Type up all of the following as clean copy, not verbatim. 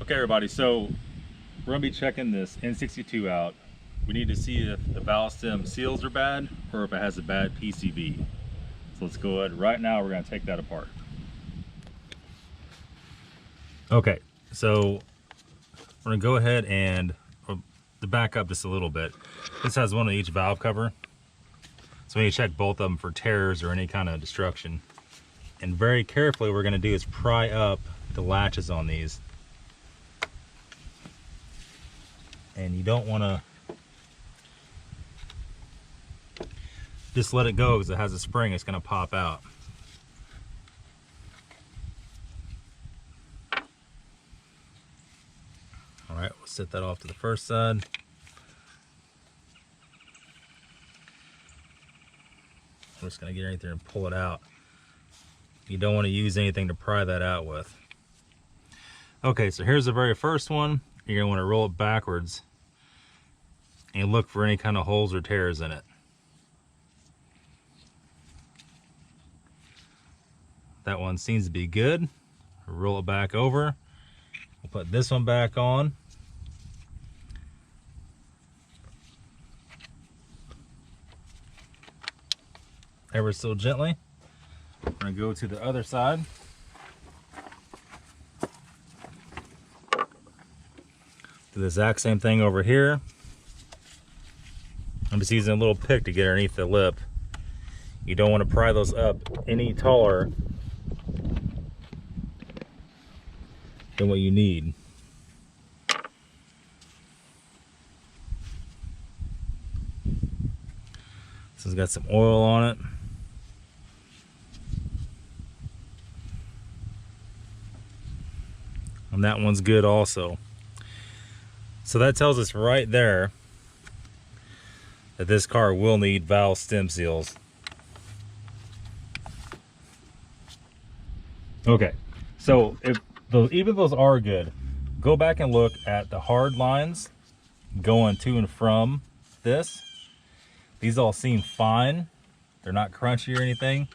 Okay everybody, so we're going to be checking this N62 out. We need to see if the valve stem seals are bad or if it has a bad PCV. So let's go ahead. Right now we're going to take that apart. Okay, so we're going to go ahead and to back up just a little bit. This has one on each valve cover. So we need to check both of them for tears or any kind of destruction. And very carefully what we're going to do is pry up the latches on these. And you don't want to just let it go because it has a spring, it's going to pop out. All right, we'll set that off to the first side. I'm just going to get right there and pull it out. You don't want to use anything to pry that out with. Okay, so here's the very first one. You're going to want to roll it backwards and look for any kind of holes or tears in it. That one seems to be good. Roll it back over. We'll put this one back on. Ever so gently. I'm going to go to the other side. Do the exact same thing over here. I'm just using a little pick to get underneath the lip. You don't want to pry those up any taller than what you need. This one's got some oil on it. And that one's good also. So that tells us right there that this car will need valve stem seals. Okay, so if those, even those are good, go back and look at the hard lines going to and from this. These all seem fine. They're not crunchy or anything.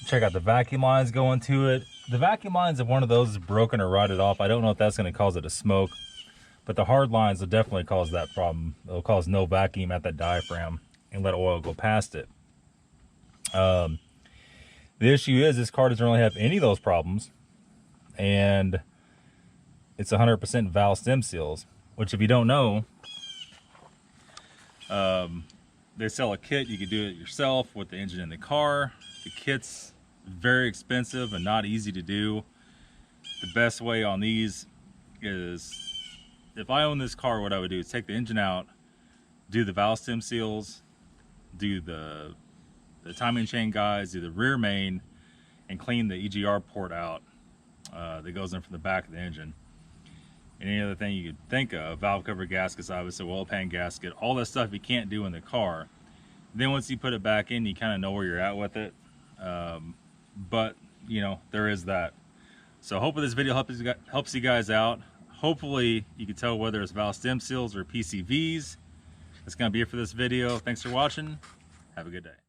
Check out the vacuum lines going to it. The vacuum lines, if one of those is broken or rotted off, I don't know if that's going to cause it to smoke. But the hard lines will definitely cause that problem. It'll cause no vacuum at that diaphragm and let oil go past it. The issue is this car doesn't really have any of those problems. And it's 100% valve stem seals, which if you don't know, they sell a kit. You can do it yourself with the engine in the car. The kit's very expensive and not easy to do. The best way on these is, if I own this car, what I would do is take the engine out, do the valve stem seals, do the timing chain guides, do the rear main, and clean the EGR port out that goes in from the back of the engine. And any other thing you could think of, valve cover gaskets, obviously oil pan gasket, all that stuff you can't do in the car. Then once you put it back in, you kind of know where you're at with it. But you know, there is that. So hopefully this video helps you guys out. Hopefully you can tell whether it's valve stem seals or PCVs. That's going to be it for this video. Thanks for watching. Have a good day.